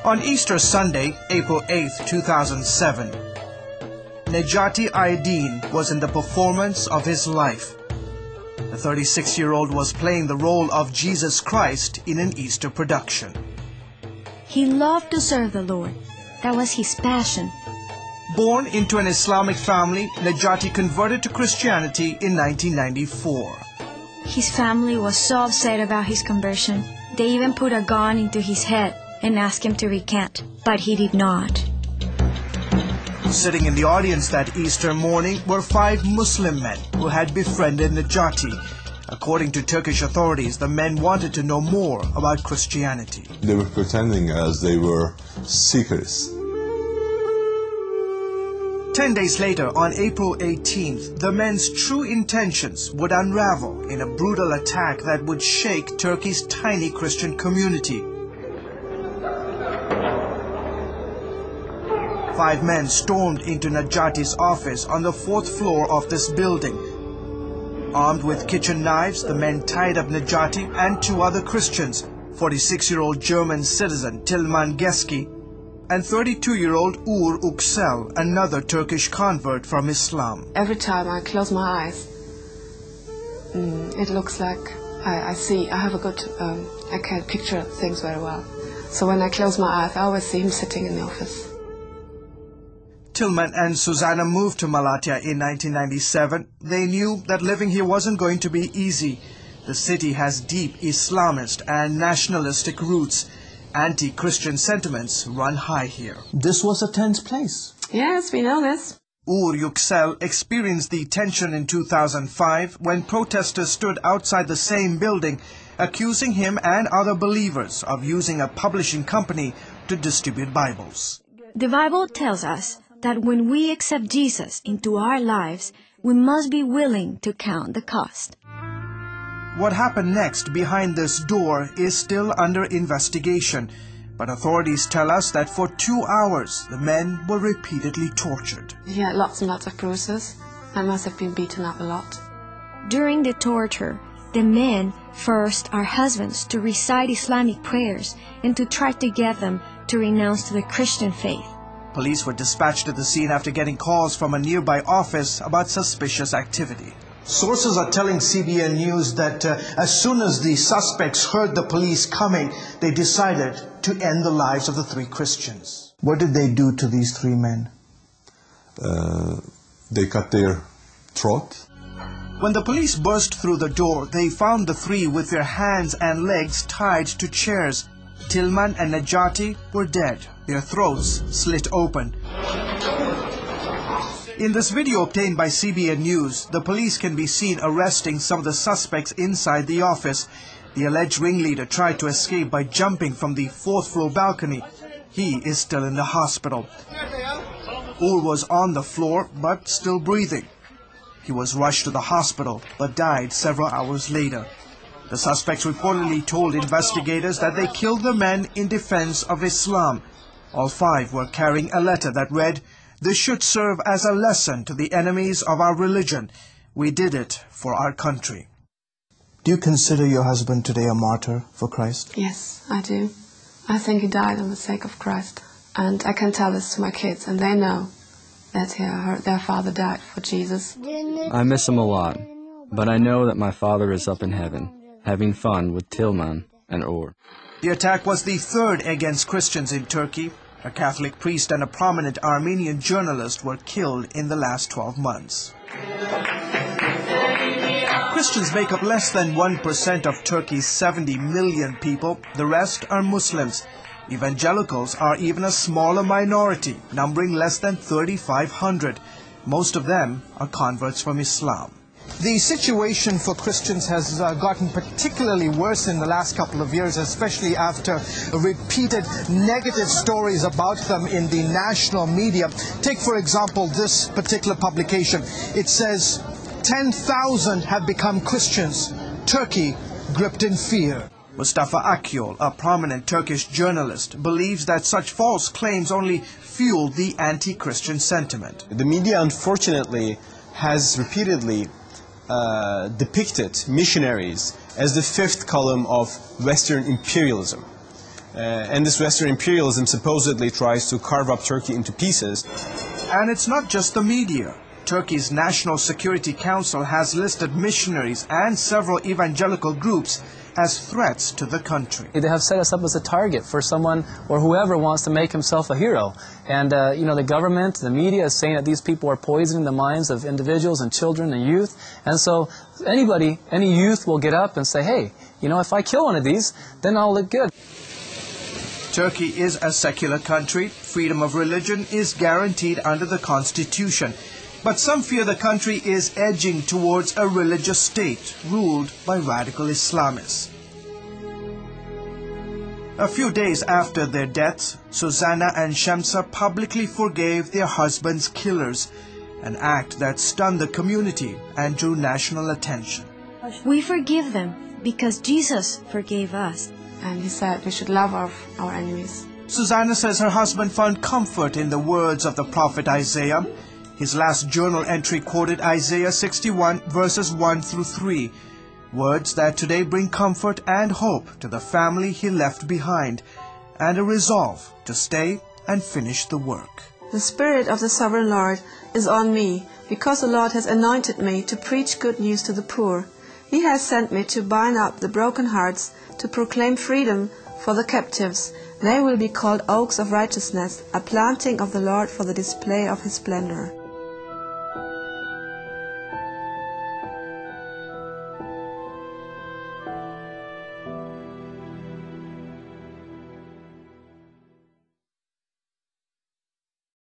On Easter Sunday, April 8, 2007, Necati Aydin was in the performance of his life. The 36-year-old was playing the role of Jesus Christ in an Easter production. He loved to serve the Lord. That was his passion. Born into an Islamic family, Necati converted to Christianity in 1994. His family was so upset about his conversion, they even put a gun into his head and asked him to recant, but he did not. Sitting in the audience that Easter morning were 5 Muslim men who had befriended Necati. According to Turkish authorities, the men wanted to know more about Christianity. They were pretending as they were seekers. 10 days later, on April 18th, the men's true intentions would unravel in a brutal attack that would shake Turkey's tiny Christian community. 5 men stormed into Necati's office on the 4th floor of this building. Armed with kitchen knives, the men tied up Necati and 2 other Christians, 46-year-old German citizen Tilman Geski and 32-year-old Uğur Yüksel, another Turkish convert from Islam. Every time I close my eyes, it looks like I can picture things very well. So when I close my eyes, I always see him sitting in the office. Tilman and Susanna moved to Malatya in 1997. They knew that living here wasn't going to be easy. The city has deep Islamist and nationalistic roots. Anti-Christian sentiments run high here. This was a tense place. Yes, we know this. Uğur Yüksel experienced the tension in 2005 when protesters stood outside the same building, accusing him and other believers of using a publishing company to distribute Bibles. The Bible tells us that when we accept Jesus into our lives, we must be willing to count the cost. What happened next behind this door is still under investigation, but authorities tell us that for 2 hours the men were repeatedly tortured. He had lots and lots of bruises. I must have been beaten up a lot. During the torture, the men forced our husbands to recite Islamic prayers and to try to get them to renounce the Christian faith. Police were dispatched to the scene after getting calls from a nearby office about suspicious activity. Sources are telling CBN News that as soon as the suspects heard the police coming, they decided to end the lives of the 3 Christians. What did they do to these 3 men? They cut their throat. When the police burst through the door, they found the 3 with their hands and legs tied to chairs. Tilman and Necati were dead, their throats slit open. In this video obtained by CBN News, the police can be seen arresting some of the suspects inside the office. The alleged ringleader tried to escape by jumping from the 4th floor balcony. He is still in the hospital. Uğur was on the floor, but still breathing. He was rushed to the hospital, but died several hours later. The suspects reportedly told investigators that they killed the men in defense of Islam. All 5 were carrying a letter that read, "This should serve as a lesson to the enemies of our religion. We did it for our country." Do you consider your husband today a martyr for Christ? Yes, I do. I think he died on the sake of Christ. And I can tell this to my kids, and they know that their father died for Jesus. I miss him a lot, but I know that my father is up in heaven, having fun with Tilman and Uğur. The attack was the 3rd against Christians in Turkey. A Catholic priest and a prominent Armenian journalist were killed in the last 12 months. Christians make up less than 1% of Turkey's 70 million people. The rest are Muslims. Evangelicals are even a smaller minority, numbering less than 3,500. Most of them are converts from Islam. The situation for Christians has gotten particularly worse in the last couple of years, especially after repeated negative stories about them in the national media. Take, for example, this particular publication. It says, 10,000 have become Christians. Turkey gripped in fear. Mustafa Akyol, a prominent Turkish journalist, believes that such false claims only fuel the anti-Christian sentiment. The media, unfortunately, has repeatedly depicted missionaries as the 5th column of Western imperialism. and this Western imperialism supposedly tries to carve up Turkey into pieces. And it's not just the media. Turkey's National Security Council has listed missionaries and several evangelical groups as threats to the country. They have set us up as a target for someone or whoever wants to make himself a hero. And, the government, the media is saying that these people are poisoning the minds of individuals and children and youth. And so anybody, any youth will get up and say, hey, if I kill one of these, then I'll look good. Turkey is a secular country. Freedom of religion is guaranteed under the constitution. But some fear the country is edging towards a religious state ruled by radical Islamists. A few days after their deaths, Susanna and Shemsa publicly forgave their husbands' killers, an act that stunned the community and drew national attention. We forgive them because Jesus forgave us. And he said we should love our enemies. Susanna says her husband found comfort in the words of the prophet Isaiah. His last journal entry quoted Isaiah 61 verses 1 through 3, words that today bring comfort and hope to the family he left behind, and a resolve to stay and finish the work. The Spirit of the Sovereign Lord is on me, because the Lord has anointed me to preach good news to the poor. He has sent me to bind up the broken hearts, to proclaim freedom for the captives. They will be called oaks of righteousness, a planting of the Lord for the display of his splendor.